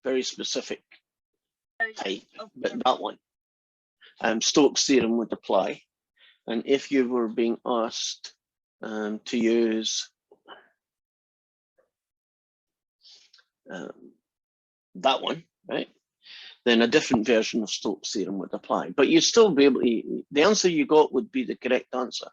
very specific type, but that one. Stokes' theorem would apply. And if you were being asked to use that one, right, then a different version of Stokes' theorem would apply. But you'd still be able to, the answer you got would be the correct answer.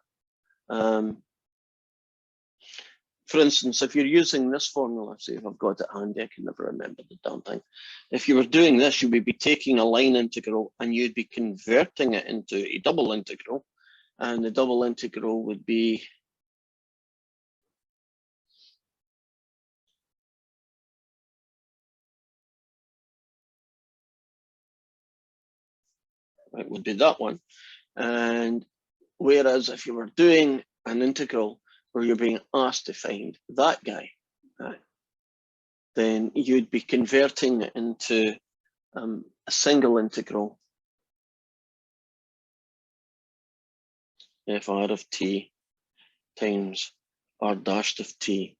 For instance, if you're using this formula, see if I've got it handy, I can never remember the damn thing. If you were doing this, you would be taking a line integral and you'd be converting it into a double integral. And the double integral would be it would be that one. And whereas if you were doing an integral where you're being asked to find that guy, then you'd be converting it into a single integral fr of t times r dashed of t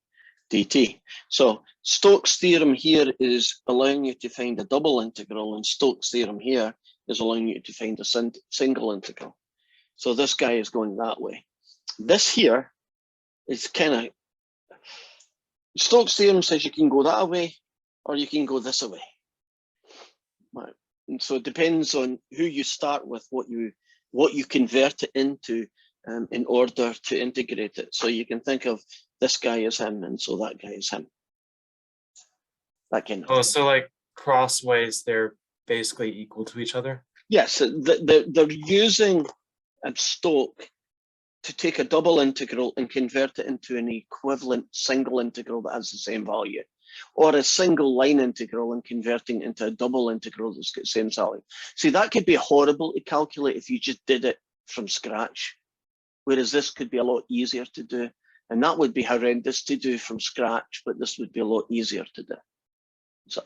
dt. So Stokes' theorem here is allowing you to find a double integral, and Stokes' theorem here is allowing you to find a single integral. So this guy is going that way. This here is kind of, Stokes' theorem says you can go that way or you can go this way. Right. And so it depends on who you start with, what you convert it into in order to integrate it. So you can think of this guy as him, and so that guy is him. That kind of thing. So like crossways, they're basically equal to each other? Yes, they're using Stokes to take a double integral and convert it into an equivalent single integral that has the same value, or a single line integral and converting it into a double integral that's got the same value. See, that could be horrible to calculate if you just did it from scratch, whereas this could be a lot easier to do. And that would be horrendous to do from scratch, but this would be a lot easier to do. So,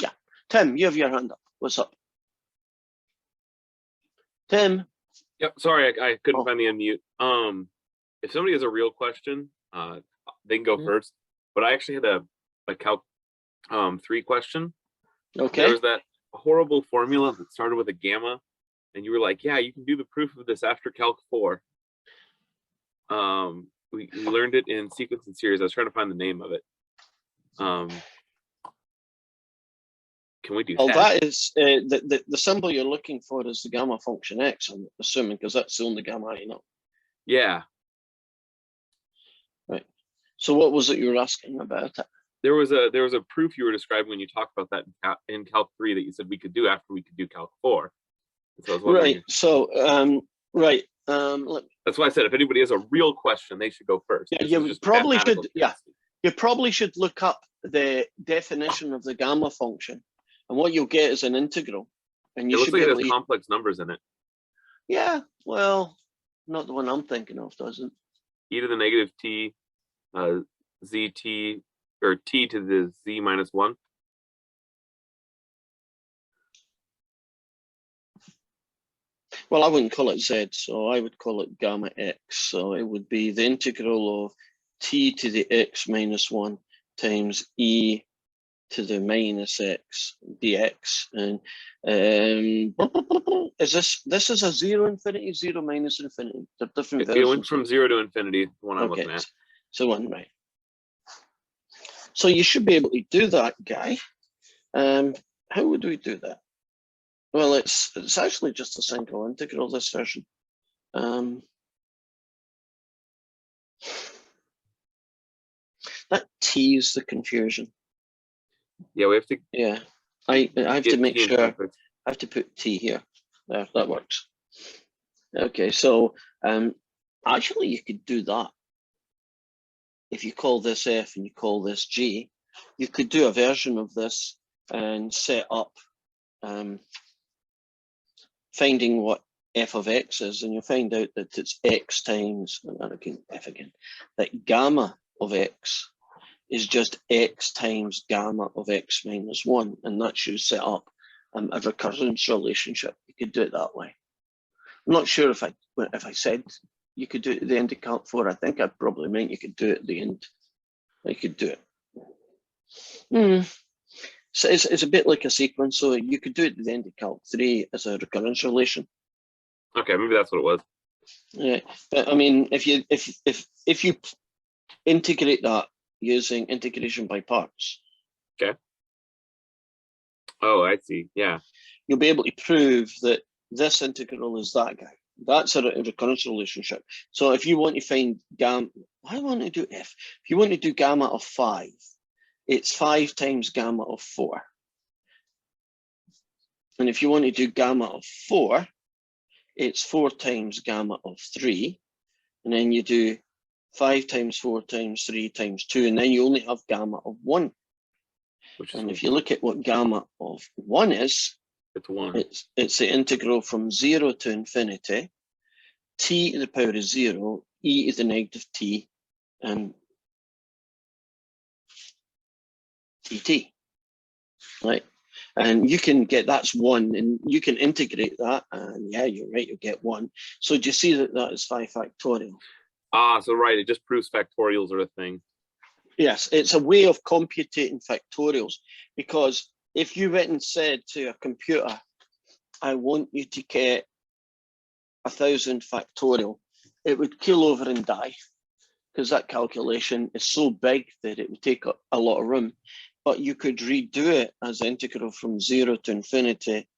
yeah. Tim, you have your hand up. What's up? Tim? Yep, sorry, I couldn't find the unmute. If somebody has a real question, they can go first. But I actually had a Calc 3 question. Okay. There was that horrible formula that started with a gamma, and you were like, yeah, you can do the proof of this after Calc 4. We learned it in sequence and series. I was trying to find the name of it. Can we do that? That is the symbol you're looking for is the gamma function x, I'm assuming, because that's the only gamma I know. Yeah. Right. So what was it you were asking about it? There was a proof you were describing when you talked about that in Calc 3 that you said we could do after we could do Calc 4. So right. So right. That's why I said if anybody has a real question, they should go first. Yeah, you probably should. Yeah, you probably should look up the definition of the gamma function, and what you'll get is an integral. And you should looks like it has complex numbers in it. Yeah, well, not the one I'm thinking of, doesn't. E to the negative t, zt, or t to the z minus 1. Well, I wouldn't call it z, so I would call it gamma x. So it would be the integral of t to the x minus 1 times e to the minus x dx. And is this is a 0 infinity, 0 minus infinity? They're different versions. It went from 0 to infinity, the one I'm looking at. So one, right. So you should be able to do that, Guy. How would we do that? Well, it's actually just a single integral, this version. That t is the confusion. Yeah, we have to. Yeah, I have to make sure. I have to put t here. There, that works. Okay, so actually you could do that. If you call this f and you call this g, you could do a version of this and set up finding what f of x is, and you'll find out that it's x times, and again, f again, that gamma of x is just x times gamma of x minus 1, and that should set up a recurrence relationship. You could do it that way. I'm not sure if I said you could do it at the end of Calc 4. I think I probably meant you could do it at the end. You could do it. So it's a bit like a sequence. So you could do it at the end of Calc 3 as a recurrence relation. Okay, maybe that's what it was. Yeah, but I mean, if you integrate that using integration by parts, Oh, I see. Yeah. you'll be able to prove that this integral is that guy. That's a recurrence relationship. So if you want to find gamma, I want to do f. If you want to do gamma of 5, it's 5 times gamma of 4. And if you want to do gamma of 4, it's 4 times gamma of 3. And then you do 5 times 4 times 3 times 2, and then you only have gamma of 1. Which is And if you look at what gamma of 1 is, it's 1. it's the integral from 0 to infinity, t to the power of 0, e to the negative t, and dt, right? And you can get, that's 1, and you can integrate that, and yeah, you're right, you'll get 1. So do you see that that is 5 factorial? Ah, so right, it just proves factorials are a thing. Yes, it's a way of computing factorials, because if you went and said to a computer, I want you to get 1,000 factorial, it would keel over and die, because that calculation is so big that it would take a lot of room. But you could redo it as integral from 0 to infinity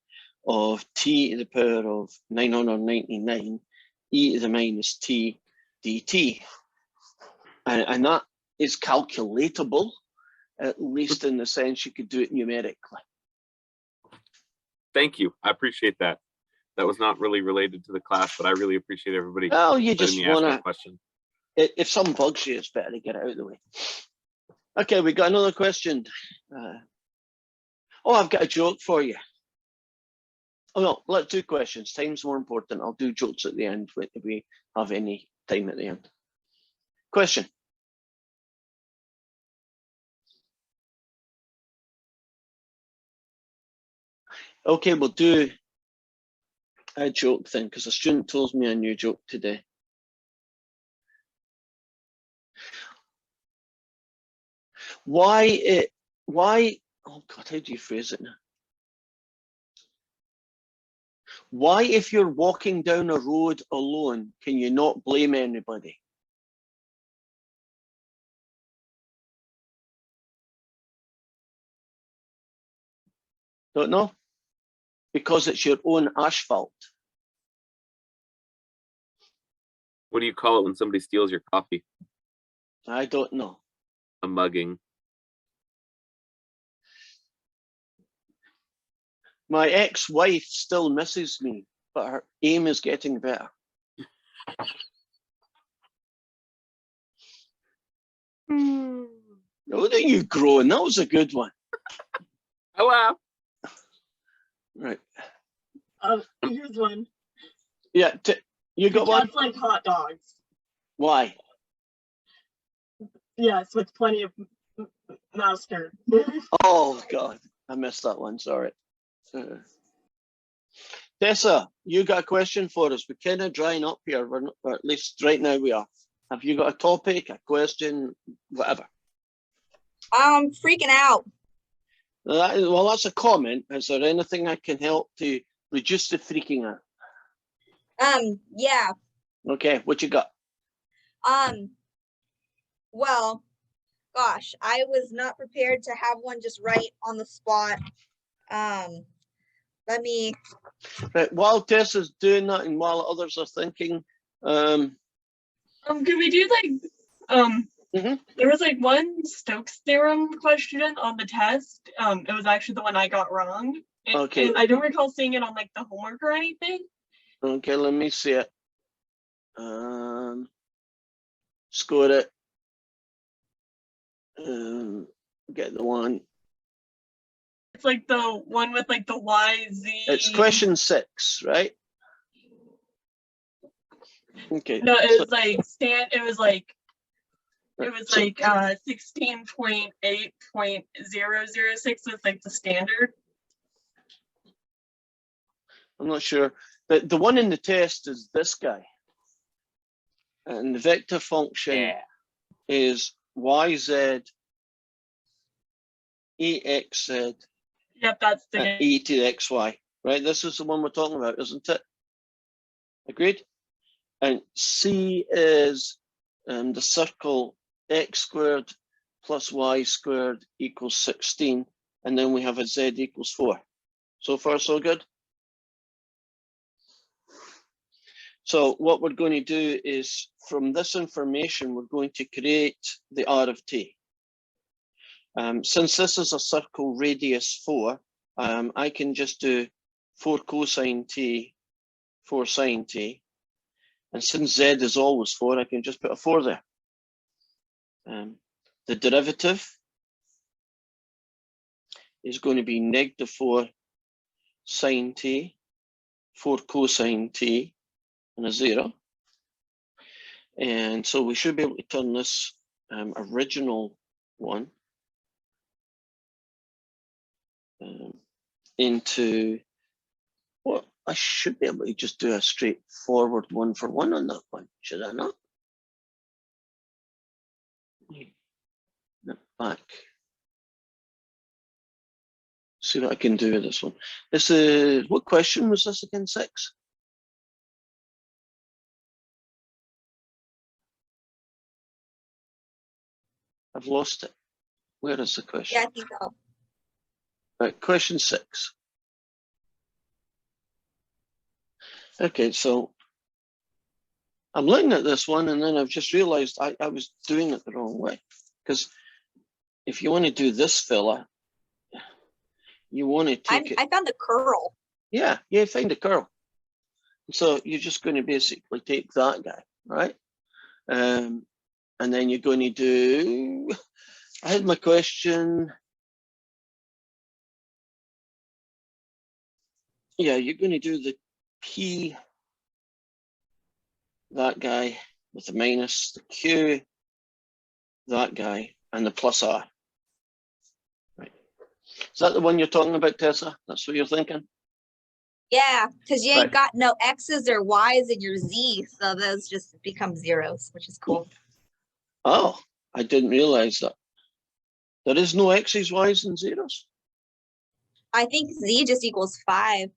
of t to the power of 999 e to the minus t dt. And that is calculatable, at least in the sense you could do it numerically. Thank you. I appreciate that. That was not really related to the class, but I really appreciate everybody Well, you letting just me ask want that to, question. if something bugs you, it's better to get it out of the way. Okay, we got another question. Oh, I've got a joke for you. Oh no, let's do questions. Time's more important. I'll do jokes at the end if we have any time at the end. Question. Okay, we'll do a joke then, because a student told me a new joke today. Why, oh God, how do you phrase it now? Why, if you're walking down a road alone, can you not blame anybody? Don't know? Because it's your own asphalt. What do you call it when somebody steals your coffee? I don't know. A mugging. My ex-wife still misses me, but her aim is getting better. Look at you growing. That was a good one. I laugh. Right. Here's one. Yeah, you got one? Just like hot dogs. Why? Yes, with plenty of mustard. Oh God, I missed that one. Sorry. Tessa, you got a question for us? We're kind of drying up here, or at least right now we are. Have you got a topic, a question, whatever? Freaking out. Well, that's a comment. Is there anything I can help to reduce the freaking out? Yeah. Okay, what you got? Well, gosh, I was not prepared to have one just right on the spot. Let me. Right, while Tessa's doing that and while others are thinking, Can we do like there was like one Stokes theorem question on the test. It was actually the one I got wrong. Okay. And I don't recall seeing it on like the homework or anything. Okay, let me see it. Score it. Get the one. It's like the one with like the YZ. It's question 6, right? Okay. No, it so- was like it was like 16.8.006 was like the standard. I'm not sure. The one in the test is this guy. And the vector function is YZ EXZ Yep, that's the at E to the XY, right? This is the one we're talking about, isn't it? Agreed? And C is the circle x squared plus y squared equals 16. And then we have a z equals 4. So far, so good. So what we're going to do is, from this information, we're going to create the R of t. Since this is a circle radius 4, I can just do 4 cosine t, 4 sine t. And since z is always 4, I can just put a 4 there. The derivative is going to be -4 sine t, 4 cosine t, and a 0. And so we should be able to turn this original one into, well, I should be able to just do a straightforward 1-for-1 on that one, should I not? Back. See what I can do with this one. This is, what question was this again? 6? I've lost it. Where is the question? Yeah, I think so. Right, question 6. Okay, so I'm looking at this one and then I've just realized I was doing it the wrong way. Because if you want to do this fella, you want to take it. I found the curl. Yeah, find a curl. So you're just going to basically take that guy, right? And then you're going to do, I had my question. Yeah, you're going to do the P, that guy with the minus, the Q, that guy, and the plus R. Right. Is that the one you're talking about, Tessa? That's what you're thinking? Yeah, because you ain't Right. got no X's or Y's in your Z, so those just become zeros, which is cool. Oh, I didn't realize that. There is no X's, Y's, and zeros. I think Z just equals 5.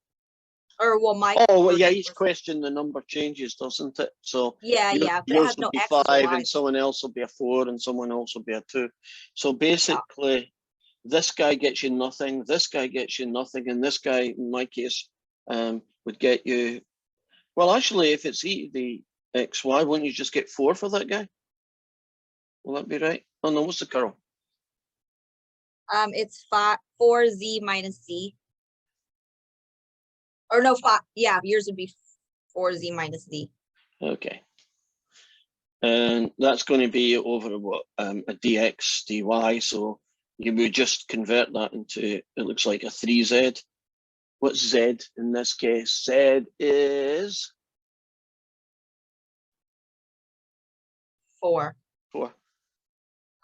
Or well, my Oh, well, yeah, version each was- question the number changes, doesn't it? So Yeah, yeah, but it yours has will no be X's or 5 and Y's. someone else will be a 4 and someone else will be a 2. So basically, this guy gets you nothing, this guy gets you nothing, and this guy, in my case, would get you, well, actually, if it's e to the xy, wouldn't you just get 4 for that guy? Will that be right? Oh no, what's the curl? It's 4Z minus Z. Or no, 5. Yeah, yours would be 4Z minus Z. Okay. And that's going to be over what, a dx dy, so you would just convert that into, it looks like a 3z. What's z in this case? Z is 4. 4.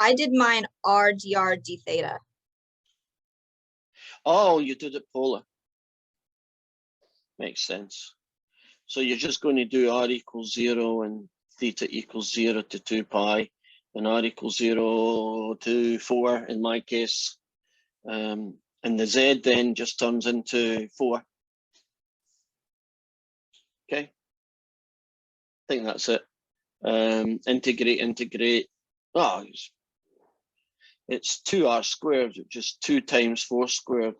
I did mine R dr d theta. Oh, you did it polar. Makes sense. So you're just going to do r equals 0 and theta equals 0 to 2 pi, and r equals 0 to 4 in my case. And the z then just turns into 4. Okay. I think that's it. Integrate. Oh, it's 2r squared, which is 2 times 4 squared,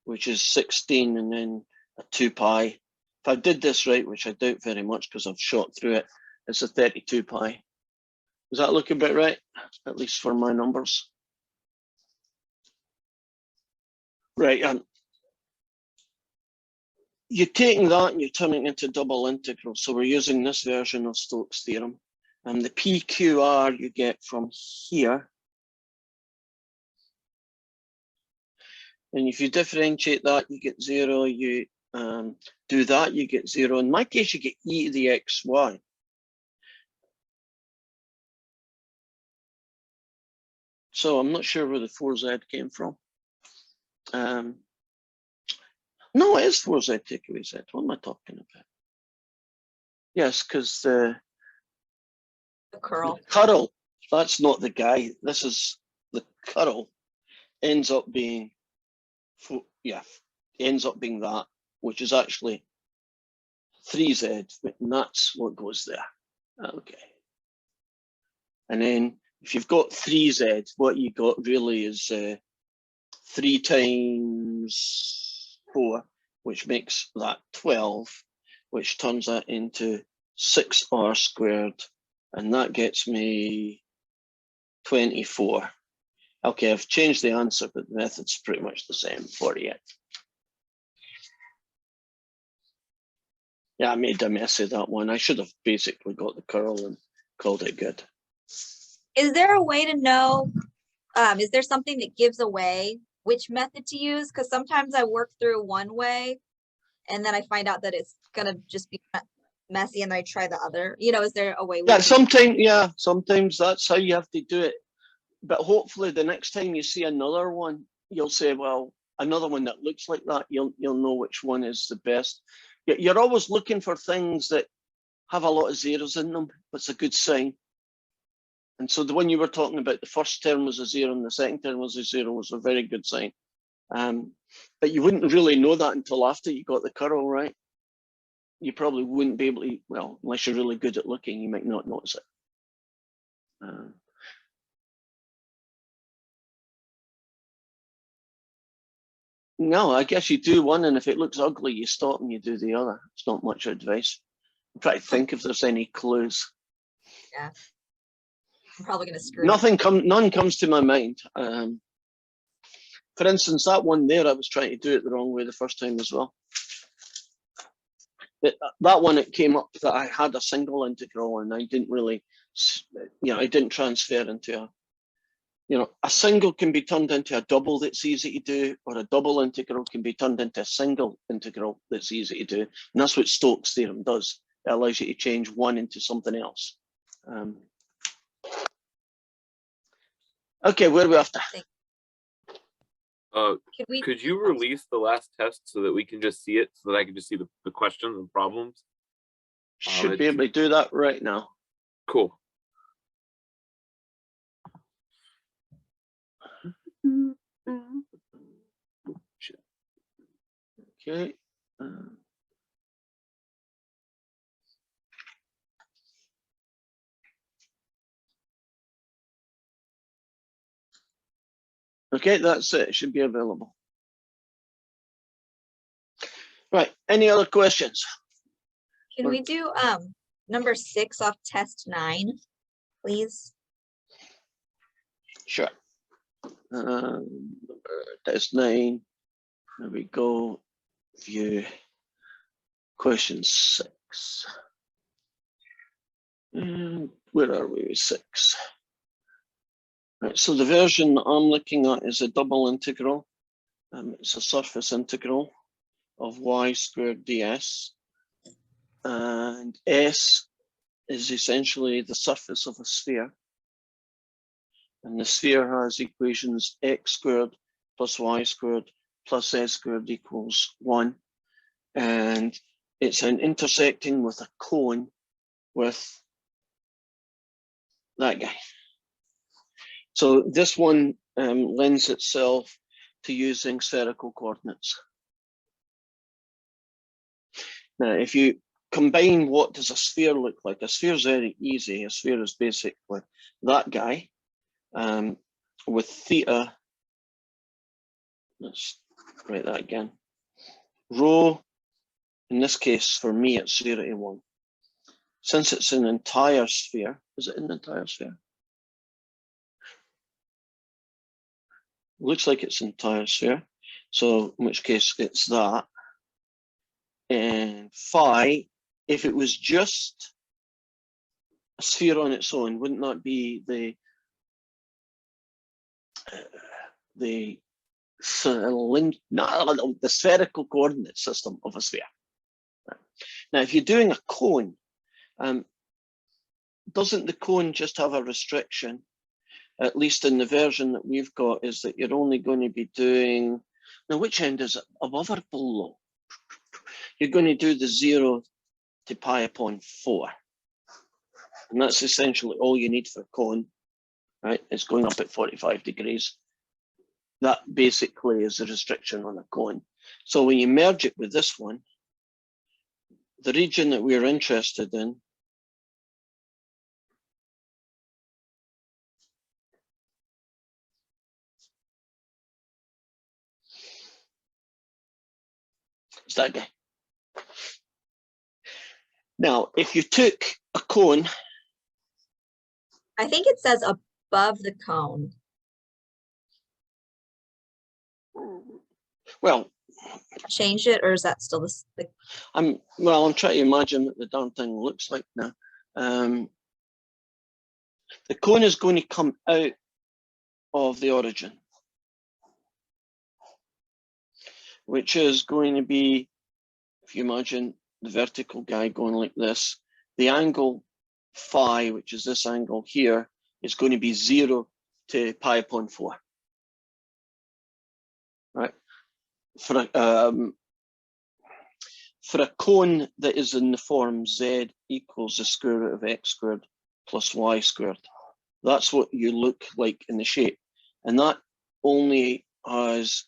which is 16, and then a 2 pi. If I did this right, which I doubt very much because I've shot through it, it's a 32 pi. Does that look a bit right? At least for my numbers. Right. You're taking that and you're turning it into double integral. So we're using this version of Stokes' theorem. And the PQR you get from here. And if you differentiate that, you get 0. You do that, you get 0. In my case, you get e to the xy. So I'm not sure where the 4z came from. No, it is 4z take away z. What am I talking about? Yes, because The curl. curl, that's not the guy. This is the curl. ends up being, ends up being that, which is actually 3z, and that's what goes there. Okay. And then if you've got 3z, what you got really is 3 times 4, which makes that 12, which turns that into 6r squared, and that gets me 24. Okay, I've changed the answer, but the method's pretty much the same for you. Yeah, I made a mess of that one. I should have basically got the curl and called it good. Is there a way to know, is there something that gives away which method to use? Because sometimes I work through one way and then I find out that it's gonna just be messy and I try the other. You know, is there a way? Yeah, sometimes that's how you have to do it. But hopefully the next time you see another one, you'll say, well, another one that looks like that, you'll know which one is the best. You're always looking for things that have a lot of zeros in them. That's a good sign. And so the one you were talking about, the first term was a 0 and the second term was a 0, was a very good sign. But you wouldn't really know that until after you got the curl right. You probably wouldn't be able to, well, unless you're really good at looking, you might not notice it. No, I guess you do one, and if it looks ugly, you stop and you do the other. It's not much advice. I'm trying to think if there's any clues. Yeah. I'm probably gonna screw None comes to my mind. For instance, that one there, I was trying to do it the wrong way the first time as well. That one, it came up that I had a single integral and I didn't really, I didn't transfer into a single can be turned into a double that's easy to do, or a double integral can be turned into a single integral that's easy to do. And that's what Stokes' theorem does. It allows you to change one into something else. Okay, where are we after? Could you release the last test so that we can just see it, so that I can just see the questions and problems? Should be able to do that right now. Cool. Okay. Okay, that's it. It should be available. Right. Any other questions? Can we do number 6 off test 9, please? Sure. Test 9. There we go. View question 6. And where are we with 6? Right, so the version I'm looking at is a double integral. It's a surface integral of y squared ds. And S is essentially the surface of a sphere. And the sphere has equations x squared plus y squared plus s squared equals 1. And it's an intersecting with a cone with that guy. So this one lends itself to using spherical coordinates. Now, if you combine what does a sphere look like, a sphere is very easy. A sphere is basically that guy with theta. Let's write that again. Rho, in this case, for me, it's 0 to 1. Since it's an entire sphere, is it an entire sphere? Looks like it's an entire sphere. So in which case it's that. And phi, if it was just a sphere on its own, wouldn't that be the spherical coordinate system of a sphere? Now, if you're doing a cone, doesn't the cone just have a restriction? At least in the version that we've got, is that you're only going to be doing, now which end is it, above or below? You're going to do the 0 to pi upon 4. And that's essentially all you need for a cone, right? It's going up at 45 degrees. That basically is the restriction on a cone. So when you merge it with this one, the region that we're interested in is that guy. Now, if you took a cone, I think it says above the cone. well, Change it, or is that still the I'm trying to imagine what the darn thing looks like now. The cone is going to come out of the origin, which is going to be, if you imagine the vertical guy going like this, the angle phi, which is this angle here, is going to be 0 to pi upon 4. Right? For a cone that is in the form z equals the square root of x squared plus y squared, that's what you look like in the shape. And that only has,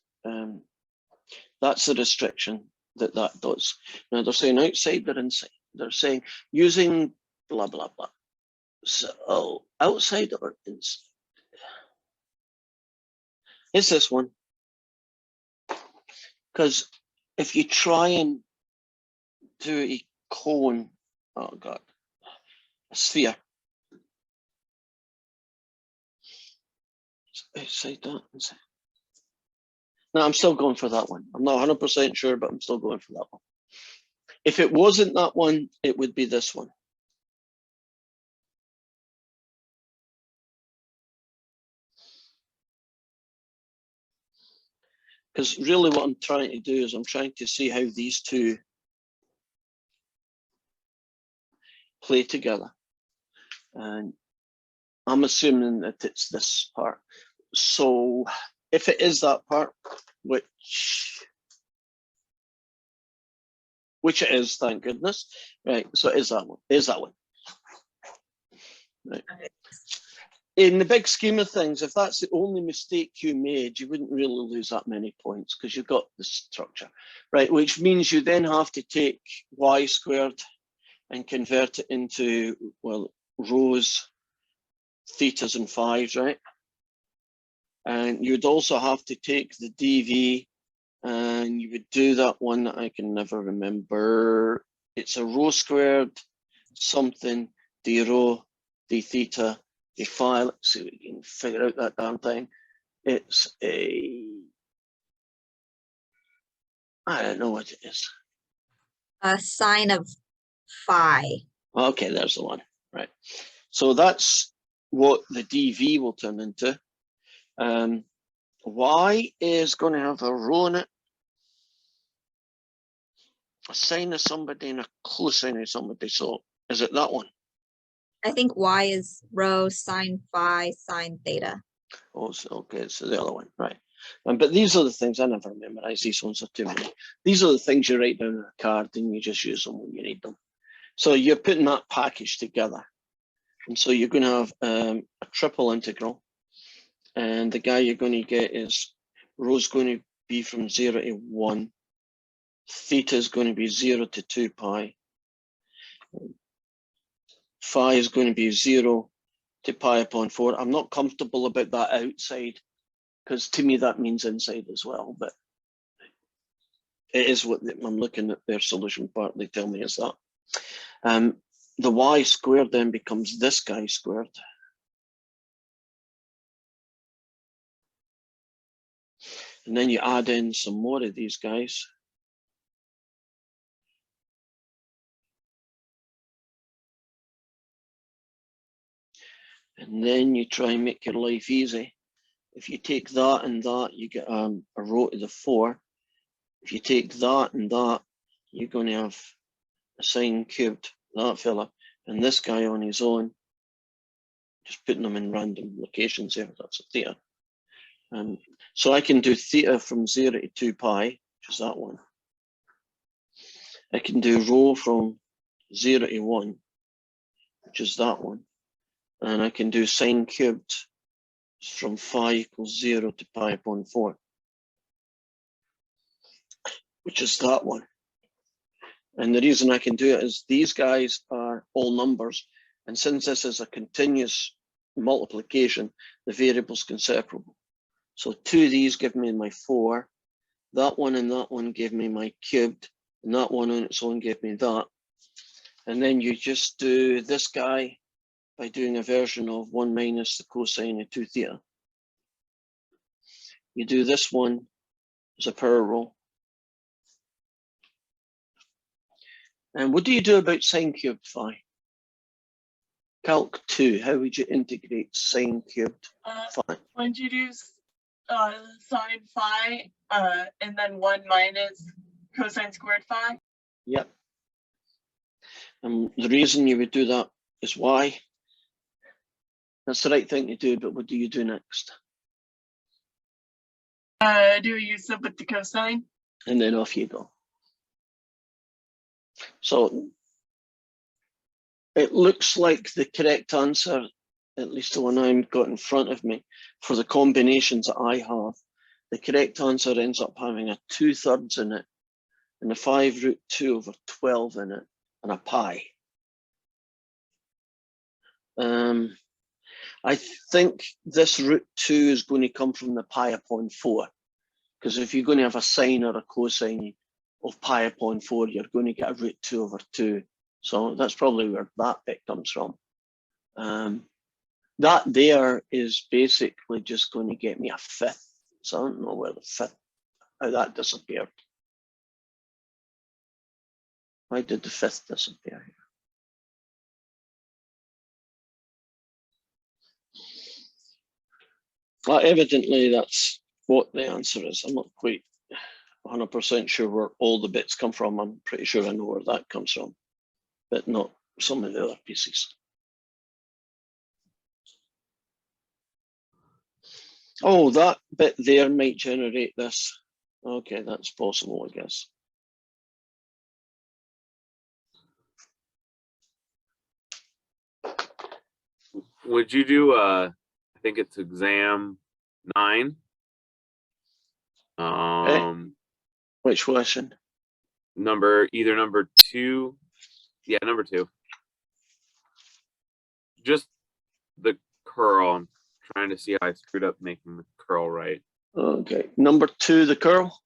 that's the restriction that does. Now they're saying outside or inside. They're saying using blah, blah, blah. So outside or inside. It's this one. Because if you try and do a cone, oh God, a sphere. Outside that, inside. No, I'm still going for that one. I'm not 100% sure, but I'm still going for that one. If it wasn't that one, it would be this one. Because really what I'm trying to do is I'm trying to see how these two play together. And I'm assuming that it's this part. So if it is that part, which it is, thank goodness. Right, so it is that one. It is that one. Right. Okay. In the big scheme of things, if that's the only mistake you made, you wouldn't really lose that many points because you've got the structure, right? Which means you then have to take y squared and convert it into, well, rows, thetas and phi's, right? And you'd also have to take the dv, and you would do that one that I can never remember. It's a rho squared something d rho d theta d phi. Let's see if we can figure out that damn thing. It's a, I don't know what it is. a sine of phi? Okay, there's the one, right? So that's what the dv will turn into. Y is going to have a rho in it, a sine of somebody and a cosine of somebody. So is it that one? I think y is rho sine phi sine theta. Oh, so, okay, so the other one, right? But these are the things I never memorize. These ones are too many. These are the things you write down on a card and you just use them when you need them. So you're putting that package together, and so you're going to have a triple integral, and the guy you're going to get is rho's going to be from 0 to 1, theta is going to be 0 to 2 pi, phi is going to be 0 to pi upon 4. I'm not comfortable about that outside because to me that means inside as well, but it is what I'm looking at their solution part. They tell me it's that. The y squared then becomes this guy squared. And then you add in some more of these guys. And then you try and make your life easy. If you take that and that, you get a rho to the 4. If you take that and that, you're going to have a sine cubed, that fella, and this guy on his own. Just putting them in random locations here, that's a theta. So I can do theta from 0 to 2 pi, which is that one. I can do rho from 0 to 1, which is that one. And I can do sine cubed from phi equals 0 to pi upon 4, which is that one. And the reason I can do it is these guys are all numbers. And since this is a continuous multiplication, the variables can separable. So 2 of these give me my 4. That one and that one gave me my cubed. And that one on its own gave me that. And then you just do this guy by doing a version of 1 minus the cosine of 2 theta. You do this one as a power rule. And what do you do about sine cubed phi? Calc 2, how would you integrate sine cubed phi? When you do sine phi, and then 1 minus cosine squared phi. Yep. And the reason you would do that is why. That's the right thing to do, but what do you do next? Do we use it with the cosine? And then off you go. So it looks like the correct answer, at least the one I've got in front of me, for the combinations that I have, the correct answer ends up having a 2/3 in it, and a 5√2/12 in it, and a pi. I think this √2 is going to come from the pi upon 4, because if you're going to have a sine or a cosine of pi upon 4, you're going to get a √2/2. So that's probably where that bit comes from. That there is basically just going to get me a 5th. So I don't know where the 5th, how that disappeared. Why did the 5th disappear here? Well, evidently that's what the answer is. I'm not quite 100% sure where all the bits come from. I'm pretty sure I know where that comes from, but not some of the other pieces. Oh, that bit there might generate this. Okay, that's possible, I guess. Would you do I think it's exam 9? Which question? Either number 2. Yeah, number 2. Just the curl. I'm trying to see how I screwed up making the curl right. Okay, number 2, the curl.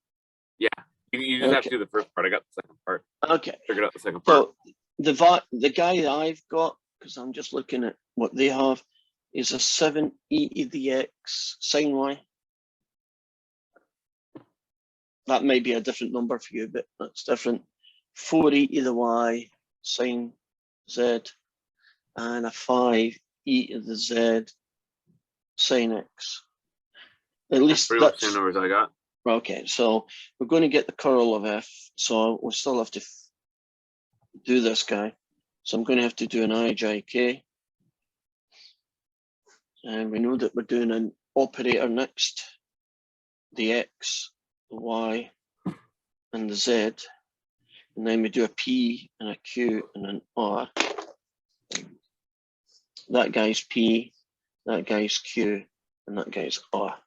Yeah, you just have to do the first part. I got the second part. Okay. Figured out the second part. So the guy that I've got, because I'm just looking at what they have, is a 7 e to the x sine y. That may be a different number for you, but that's different. 4 e to the y sine z, and a 5 e to the z sine x. At least Pretty much the that's same numbers I got. okay. So we're going to get the curl of f. So we still have to do this guy. So I'm going to have to do an ijk. And we know that we're doing an operator next. The x, the y, and the z. And then we do a p and a q and an r. That guy's p, that guy's q, and that guy's r.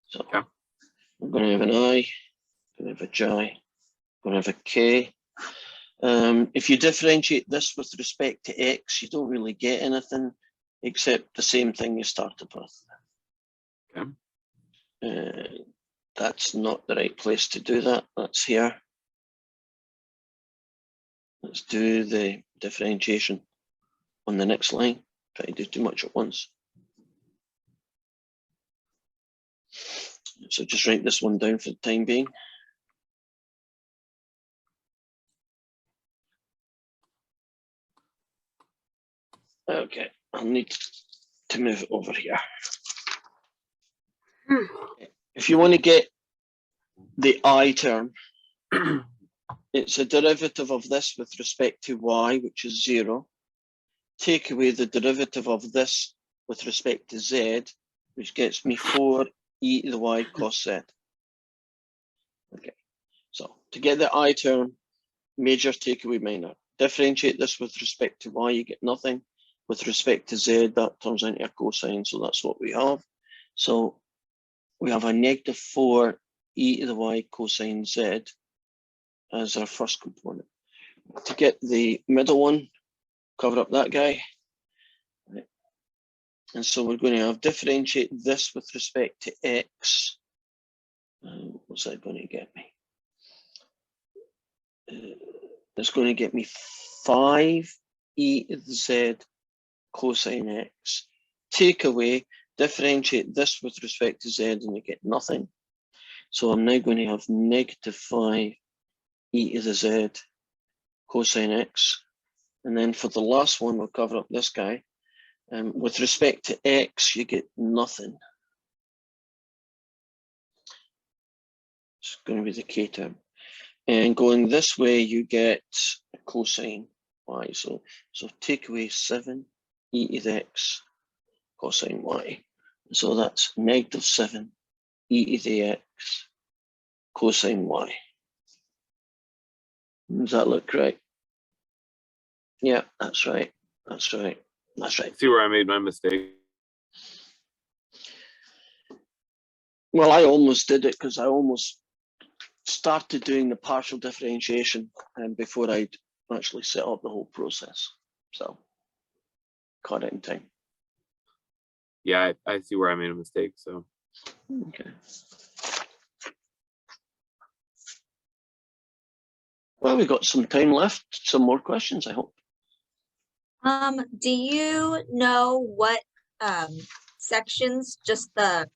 So Okay. I'm going to have an I, I'm going to have a j, I'm going to have a k. If you differentiate this with respect to x, you don't really get anything except the same thing you started with. Okay. That's not the right place to do that. That's here. Let's do the differentiation on the next line. Try to do too much at once. So just write this one down for the time being. Okay, I'll need to move it over here. If you want to get the I term, it's a derivative of this with respect to y, which is 0. Take away the derivative of this with respect to z, which gets me 4 e to the y cos z. Okay, so to get the I term, major take away minor. Differentiate this with respect to y, you get nothing. with respect to z, that turns into a cosine, so that's what we have. So we have a -4 e to the y cosine z as our first component. To get the middle one, cover up that guy. Right. And so we're going to have differentiate this with respect to x. What's that going to get me? It's going to get me 5 e to the z cosine x. Take away, differentiate this with respect to z, and you get nothing. So I'm now going to have -5 e to the z cosine x. And then for the last one, we'll cover up this guy. With respect to x, you get nothing. It's going to be the k term. And going this way, you get a cosine y. So take away 7 e to the x cosine y. So that's -7 e to the x cosine y. Does that look right? Yeah, that's right. That's right. That's right. See where I made my mistake? Well, I almost did it because I almost started doing the partial differentiation before I'd actually set up the whole process. So caught it in time. Yeah, I see where I made a mistake. So Okay. Well, we got some time left. Some more questions, I hope. Do you know what sections just the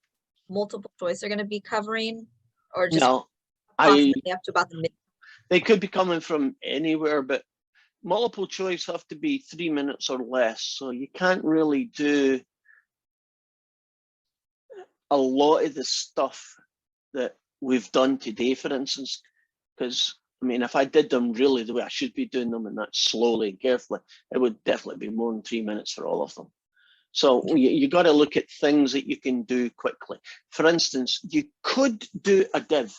multiple choice are going to be covering, or just No, approximately up to about the mid? they could be coming from anywhere, but multiple choice have to be 3 minutes or less. So you can't really do a lot of the stuff that we've done today, for instance, because I mean, if I did them really the way I should be doing them, and that slowly and carefully, it would definitely be more than 3 minutes for all of them. So you got to look at things that you can do quickly. For instance, you could do a div,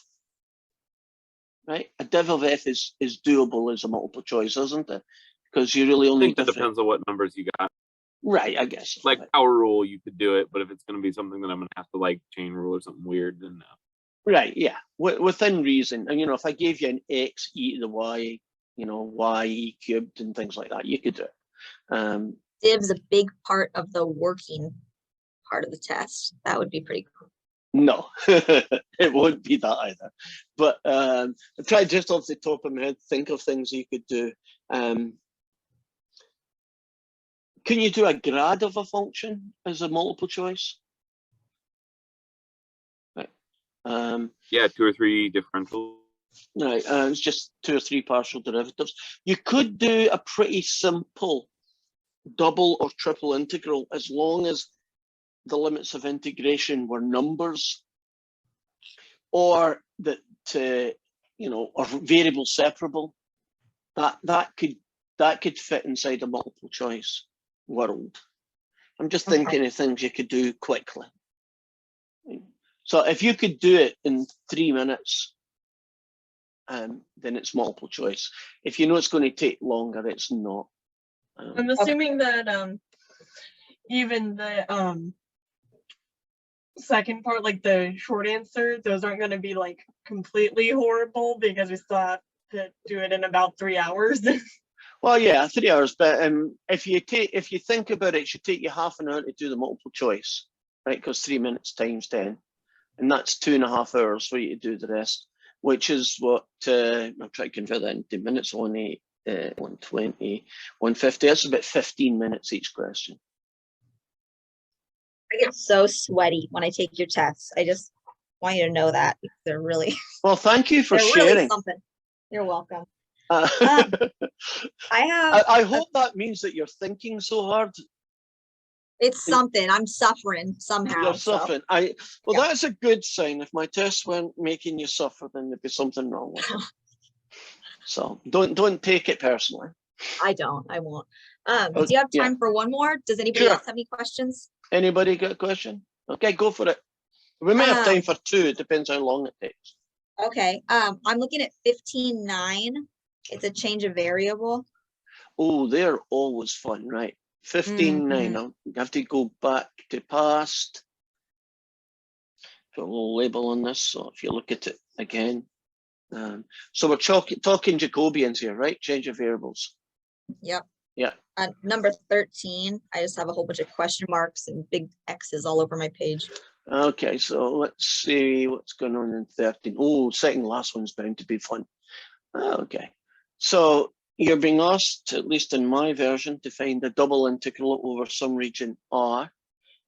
right? A div of f is doable as a multiple choice, isn't it? Because you really I only think that depends on what numbers you got. Right, I guess. Like Right. power rule, you could do it, but if it's going to be something that I'm going to have to like chain rule or something weird, then no. Right, yeah, within reason. And, you know, if I gave you an x e to the y, you know, y e cubed and things like that, you could do it. Div's a big part of the working part of the test. That would be pretty cool. No, it won't be that either. But I try just off the top of my head, think of things you could do. Can you do a grad of a function as a multiple choice? Right. Yeah, 2 or 3 differentials. Right, it's just 2 or 3 partial derivatives. You could do a pretty simple double or triple integral as long as the limits of integration were numbers, or that you know, or variable separable. That could fit inside a multiple choice world. I'm just Okay. thinking of things you could do quickly. So if you could do it in 3 minutes, then it's multiple choice. If you know it's going to take longer, it's not. I'm assuming that even the second part, like the short answer, those aren't going to be like completely horrible because we still have to do it in about 3 hours. Well, yeah, 3 hours. But if you think about it, it should take you half an hour to do the multiple choice, right? Because 3 minutes times 10, and that's 2.5 hours for you to do the rest, which is what I'll try to convert that into minutes. 120, 150. That's about 15 minutes each question. I get so sweaty when I take your tests. I just want you to know that because they're really, Well, thank you for they're sharing. really something. You're welcome. I I have, hope that means that you're thinking so hard. it's something. I'm suffering somehow. You're so. suffering. Well, Yeah. that's a good sign. If my tests weren't making you suffer, then there'd be something wrong with it. So don't take it personally. I don't. I won't. Oh, Do you have yeah. time for one more? Does anybody Sure. else have any questions? Anybody got a question? Okay, go for it. We may have time for 2. It depends how long it takes. Okay. I'm looking at 15.9. It's a change of variable. Oh, they're always fun, right? 15.9. I'll have to go back to past. Put a little label on this, so if you look at it again. So we're talking Jacobians here, right? Change of variables. Yep. Yeah. Number 13, I just have a whole bunch of question marks and big X's all over my page. Okay, so let's see what's going on in 13. Oh, second last one's bound to be fun. Okay, so you're being asked, at least in my version, to find a double integral over some region R.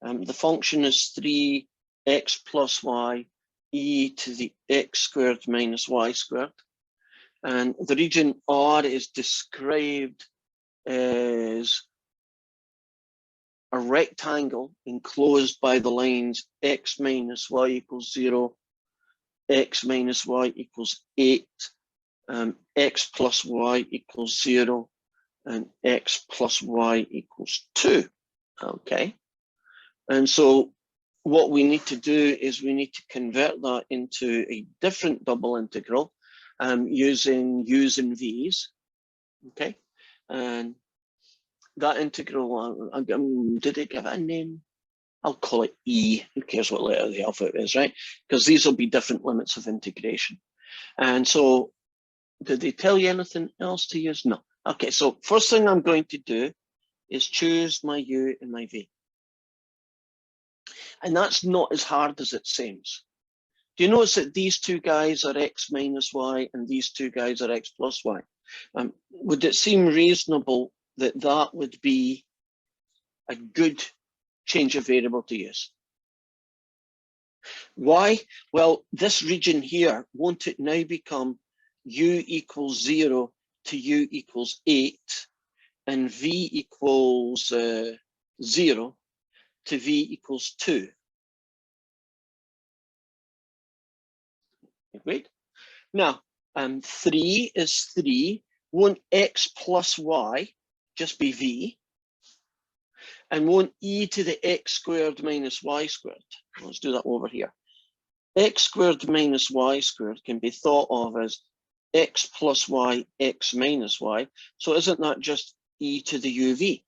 The function is 3x plus y e to the x squared minus y squared. And the region R is described as a rectangle enclosed by the lines x minus y equals 0, x minus y equals 8, x plus y equals 0, and x plus y equals 2. Okay, and so what we need to do is we need to convert that into a different double integral using u's and v's. Okay, and that integral, did it give it a name? I'll call it E. Who cares what letter of the alphabet is, right? Because these will be different limits of integration. And so, did they tell you anything else to use? No. Okay, so first thing I'm going to do is choose my U and my V. And that's not as hard as it seems. Do you notice that these two guys are x minus y and these two guys are x plus y? Would it seem reasonable that that would be a good change of variable to use? Why? Well, this region here, won't it now become u equals 0 to u equals 8 and v equals 0 to v equals 2? Great. Now, 3 is 3. Won't x plus y just be v? And won't e to the x squared minus y squared? Let's do that over here. X squared minus y squared can be thought of as x plus y, x minus y. So isn't that just e to the uv?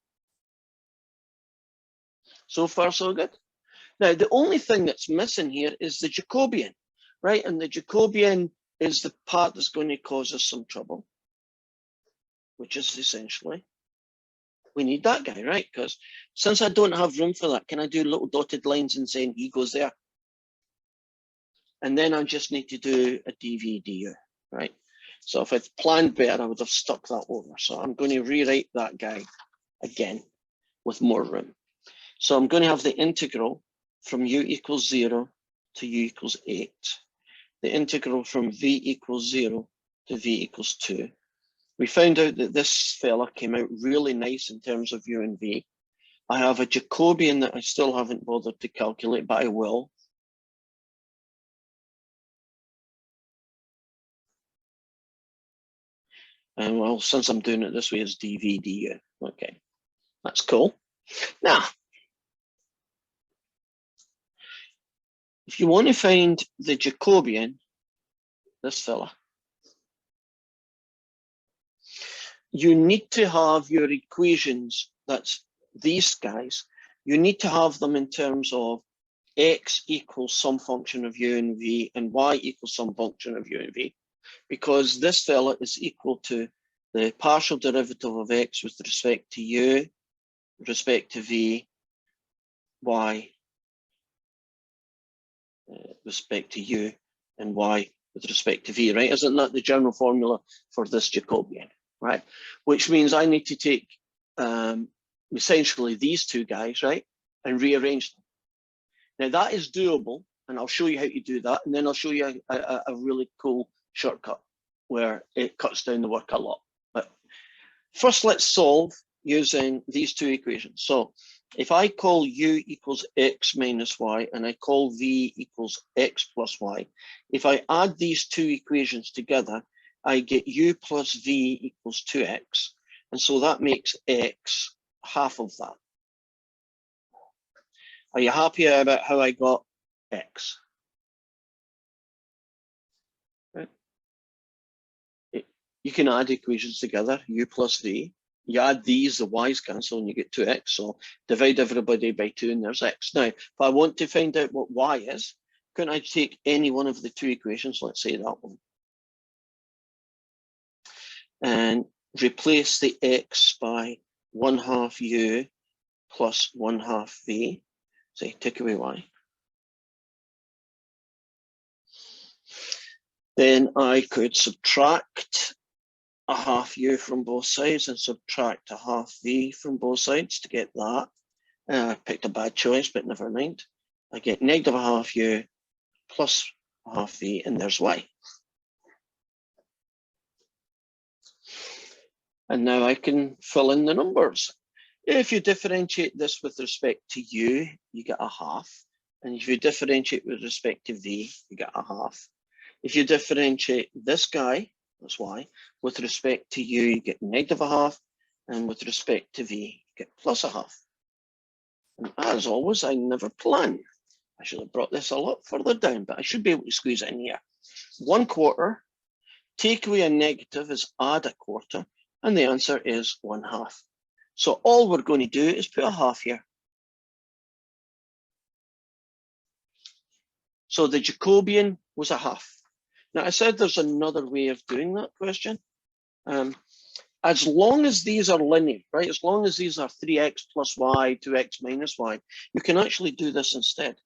So far, so good. Now, the only thing that's missing here is the Jacobian, right? And the Jacobian is the part that's going to cause us some trouble, which is essentially, we need that guy, right? Because since I don't have room for that, can I do little dotted lines and saying he goes there? And then I just need to do a dv/du, right? So if I'd planned better, I would have stuck that over. So I'm going to rewrite that guy again with more room. So I'm going to have the integral from u equals 0 to u equals 8. The integral from v equals 0 to v equals 2. We found out that this fella came out really nice in terms of u and v. I have a Jacobian that I still haven't bothered to calculate, but I will. And well, since I'm doing it this way, it's dv/du. Okay, that's cool. Now, if you want to find the Jacobian, this fella, you need to have your equations, that's these guys, you need to have them in terms of x equals some function of u and v and y equals some function of u and v, because this fella is equal to the partial derivative of x with respect to u, respect to v, y, respect to u, and y with respect to v, right? Isn't that the general formula for this Jacobian, right? Which means I need to take essentially these two guys, right, and rearrange them. Now that is doable, and I'll show you how to do that, and then I'll show you a really cool shortcut where it cuts down the work a lot. But first, let's solve using these two equations. So if I call u equals x minus y and I call v equals x plus y, if I add these two equations together, I get u plus v equals 2x. And so that makes x half of that. Are you happy about how I got x? Right. You can add equations together, u plus v. You add these, the y's cancel, and you get 2x. So divide everybody by 2, and there's x. Now, if I want to find out what y is, couldn't I take any one of the two equations? Let's say that one. And replace the x by 1/2 u plus 1/2 v. Say, take away y. Then I could subtract 1/2 u from both sides and subtract 1/2 v from both sides to get that. I picked a bad choice, but never mind. I get negative 1/2 u plus 1/2 v, and there's y. And now I can fill in the numbers. If you differentiate this with respect to u, you get 1/2. And if you differentiate with respect to v, you get 1/2. If you differentiate this guy, that's y, with respect to u, you get negative 1/2. And with respect to v, you get plus 1/2. And as always, I never plan. I should have brought this a lot further down, but I should be able to squeeze it in here. 1/4, take away a negative is add a quarter, and the answer is 1/2. So all we're going to do is put a half here. So the Jacobian was 1/2. Now I said there's another way of doing that question. As long as these are linear, right? As long as these are 3x plus y, 2x minus y, you can actually do this instead.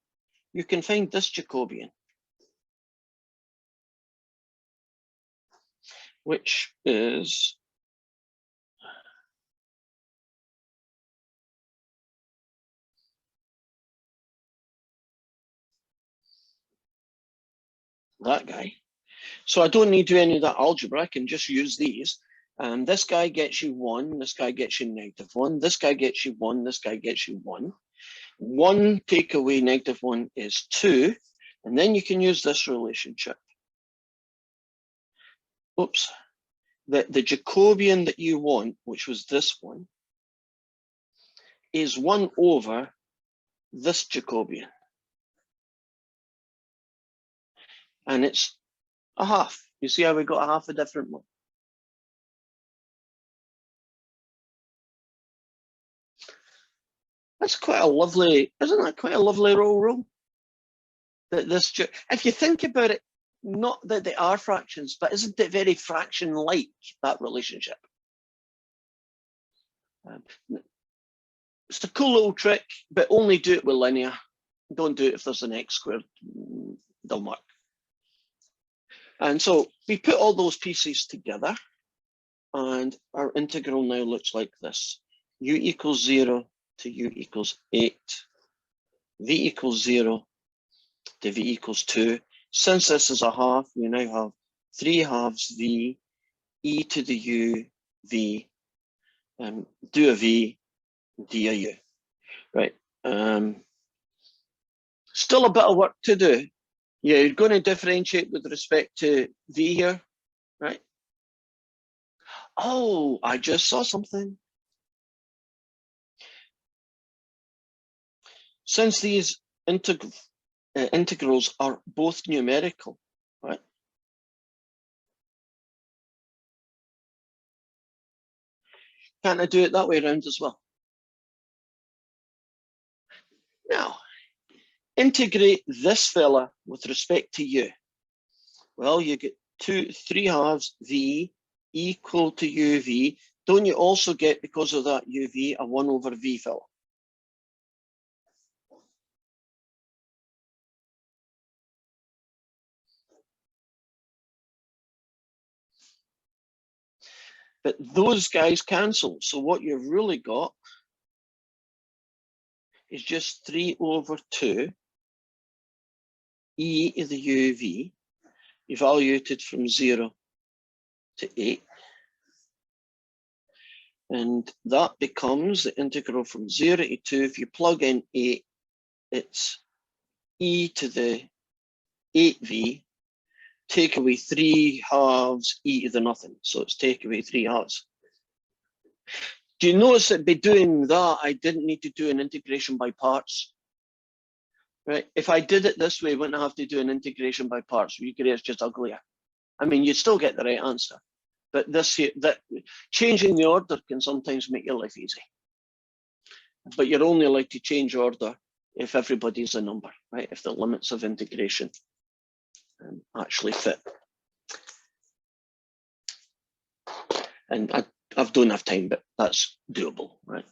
You can find this Jacobian, which is that guy. So I don't need to do any of that algebra. I can just use these. And this guy gets you 1, this guy gets you -1, this guy gets you 1, this guy gets you 1. 1 take away -1 is 2, and then you can use this relationship. Oops. The Jacobian that you want, which was this one, is 1 over this Jacobian. And it's 1/2. You see how we got 1/2 a different one? That's quite a lovely, isn't that quite a lovely rule? That this, if you think about it, not that they are fractions, but isn't it very fraction-like, that relationship? It's a cool little trick, but only do it with linear. Don't do it if there's an x squared. They'll mark. And so we put all those pieces together, and our integral now looks like this. U equals 0 to u equals 8. V equals 0 to v equals 2. Since this is 1/2, we now have 3/2 v, e to the u, v, do a v, d a u. Right. Still a bit of work to do. Yeah, you're going to differentiate with respect to v here, right? Oh, I just saw something. Since these integrals are both numerical, right? Can't I do it that way around as well? Now, integrate this fella with respect to u. Well, you get 3/2 v equal to uv. Don't you also get, because of that uv, a 1 over v fella? But those guys cancel. So what you've really got is just 3 over 2 e to the uv, evaluated from 0 to 8. And that becomes the integral from 0 to 2. If you plug in 8, it's e to the 8v, take away 3/2 e to the nothing. So it's take away 3/2. Do you notice that by doing that, I didn't need to do an integration by parts? Right? If I did it this way, I wouldn't have to do an integration by parts. You could, it's just uglier. I mean, you'd still get the right answer, But that changing the order can sometimes make your life easy. But you're only allowed to change order if everybody's a number, right? If the limits of integration actually fit. And I don't have time, but that's doable, right?